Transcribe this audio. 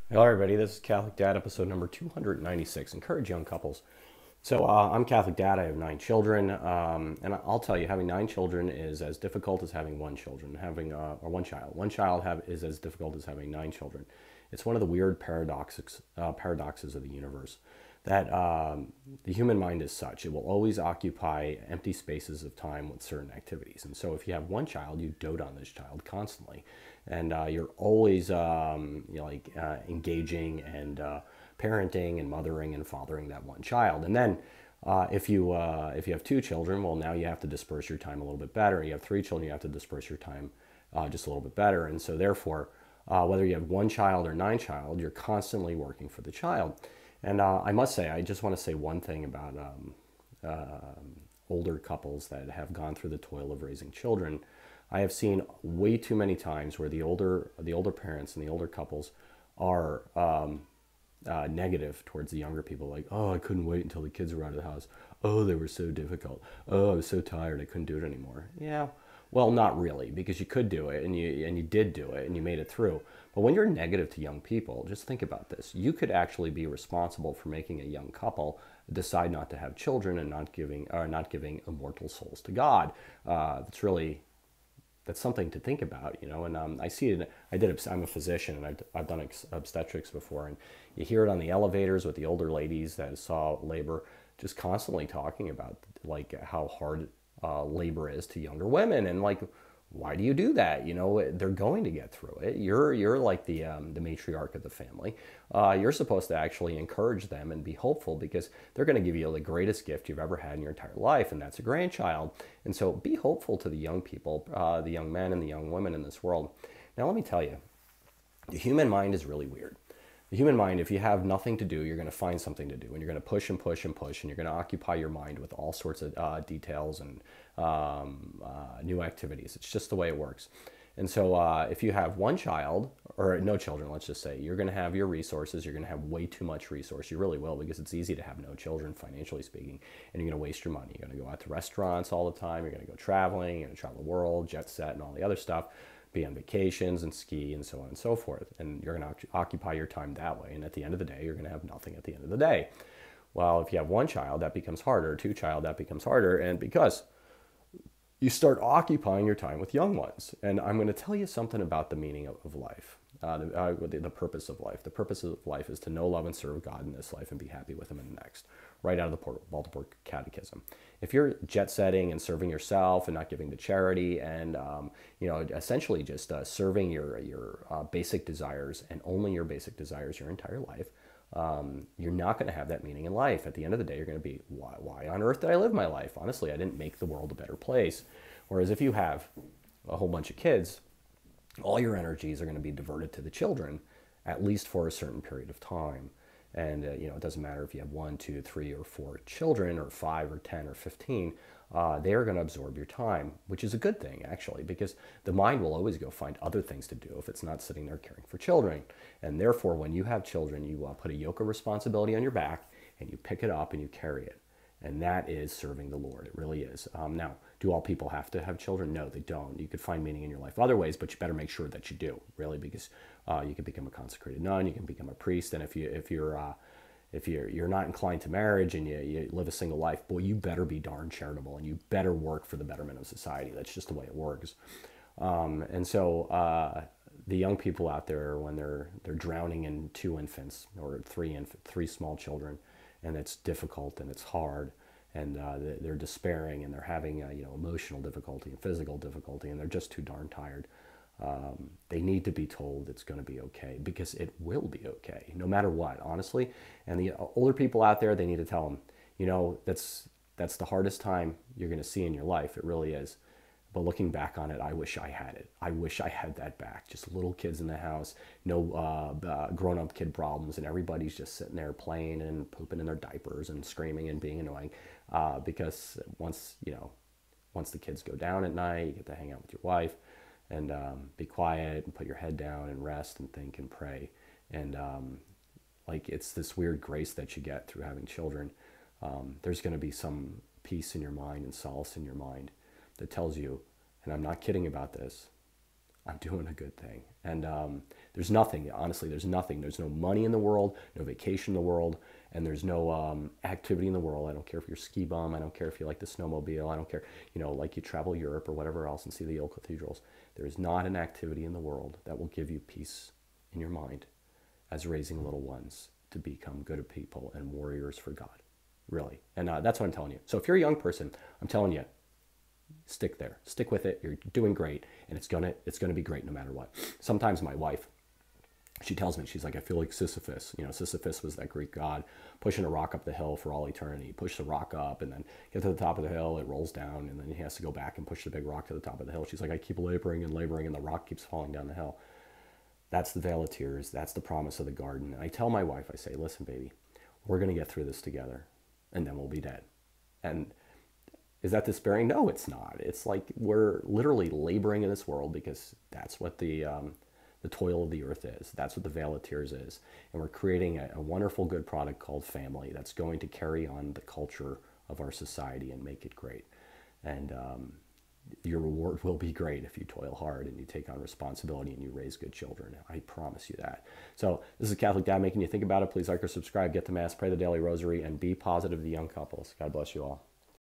Hello, everybody. This is Catholic Dad, episode number 296. Encourage young couples. I'm Catholic Dad. I have 9 children, and I'll tell you, having 9 children is as difficult as having one children. Having or one child. One child is as difficult as having 9 children. It's one of the weird paradoxes of the universe that the human mind is such. It will always occupy empty spaces of time with certain activities. And so if you have one child, you dote on this child constantly. And you're always engaging and parenting and mothering and fathering that one child. And then if you have 2 children, well, now you have to disperse your time a little bit better. You have 3 children, you have to disperse your time just a little bit better. And so therefore, whether you have one child or 9 child, you're constantly working for the child. And I must say, I just want to say one thing about older couples that have gone through the toil of raising children. I have seen way too many times where the older parents and the older couples are negative towards the younger people. Like, oh, I couldn't wait until the kids were out of the house. Oh, they were so difficult. Oh, I was so tired I couldn't do it anymore. Yeah, well, not really, because you could do it, and you did do it, and you made it through. But when you're negative to young people, just think about this. You could actually be responsible for making a young couple decide not to have children and not giving immortal souls to God. That's something to think about, you know. And I see it. I'm a physician, and I've done obstetrics before, and you hear it on the elevators with the older ladies that saw labor, just constantly talking about like how hard labor is to younger women, and like, why do you do that? You know, they're going to get through it. You're like the matriarch of the family. You're supposed to actually encourage them and be hopeful, because they're going to give you the greatest gift you've ever had in your entire life, and that's a grandchild. And so be hopeful to the young people, the young men and the young women in this world. Now, let me tell you, the human mind is really weird. The human mind, if you have nothing to do, you're going to find something to do, and you're going to push and push and push, and you're going to occupy your mind with all sorts of details and new activities. It's just the way it works. And so if you have one child, or no children, let's just say, you're going to have your resources. You're going to have way too much resource. You really will, because it's easy to have no children, financially speaking, and you're going to waste your money. You're going to go out to restaurants all the time. You're going to go traveling. You're going to travel the world, jet set, and all the other stuff, be on vacations and ski and so on and so forth. And you're going to occupy your time that way. And at the end of the day, you're going to have nothing at the end of the day. Well, if you have one child, that becomes harder. 2 child, that becomes harder. And because you start occupying your time with young ones. And I'm going to tell you something about the meaning of life, the purpose of life. The purpose of life is to know, love, and serve God in this life and be happy with Him in the next. Right out of the Baltimore Catechism. If you're jet setting and serving yourself and not giving to charity, and essentially just serving your basic desires, and only your basic desires your entire life, you're not going to have that meaning in life. At the end of the day, you're going to be, why on earth did I live my life? Honestly, I didn't make the world a better place. Whereas if you have a whole bunch of kids, all your energies are going to be diverted to the children, at least for a certain period of time. And it doesn't matter if you have 1, 2, 3, or 4 children, or 5, or 10, or 15. They are going to absorb your time, which is a good thing, actually, because the mind will always go find other things to do if it's not sitting there caring for children. And therefore, when you have children, you put a yoke of responsibility on your back, and you pick it up and you carry it. And that is serving the Lord. It really is. Now, do all people have to have children? No, they don't. You could find meaning in your life other ways, but you better make sure that you do, really, because you can become a consecrated nun, you can become a priest, and if you're not inclined to marriage and you live a single life, boy, you better be darn charitable, and you better work for the betterment of society. That's just the way it works. The young people out there, when they're drowning in 2 infants or three small children, and it's difficult and it's hard, and they're despairing, and they're having emotional difficulty and physical difficulty, and they're just too darn tired. They need to be told it's going to be okay, because it will be okay no matter what, honestly. And the older people out there, they need to tell them, that's the hardest time you're going to see in your life. It really is. But looking back on it, I wish I had it. I wish I had that back. Just little kids in the house, no grown-up kid problems, and everybody's just sitting there playing and pooping in their diapers and screaming and being annoying. Because once the kids go down at night, you get to hang out with your wife and be quiet and put your head down and rest and think and pray. And it's this weird grace that you get through having children. There's going to be some peace in your mind and solace in your mind that tells you, and I'm not kidding about this, I'm doing a good thing. And there's nothing, honestly, there's nothing. There's no money in the world, no vacation in the world, and there's no activity in the world. I don't care if you're ski bum. I don't care if you like the snowmobile. I don't care, like you travel Europe or whatever else and see the old cathedrals. There is not an activity in the world that will give you peace in your mind as raising little ones to become good people and warriors for God. Really. And that's what I'm telling you. So if you're a young person, I'm telling you, stick there, stick with it. You're doing great, and it's gonna be great no matter what. Sometimes my wife, she tells me, she's like, I feel like Sisyphus. Sisyphus was that Greek god pushing a rock up the hill for all eternity. Push the rock up, and then get to the top of the hill, it rolls down, and then he has to go back and push the big rock to the top of the hill. She's like, I keep laboring and laboring, and the rock keeps falling down the hill. That's the Vale of Tears. That's the promise of the garden. And I tell my wife, I say, listen, baby, we're going to get through this together, and then we'll be dead. And is that despairing? No, it's not. It's like we're literally laboring in this world because that's what the toil of the earth is. That's what the Vale of Tears is. And we're creating a wonderful, good product called family that's going to carry on the culture of our society and make it great. And your reward will be great if you toil hard and you take on responsibility and you raise good children. I promise you that. So this is Catholic Dad making you think about it. Please like or subscribe, get to Mass, pray the daily rosary, and be positive to young couples. God bless you all.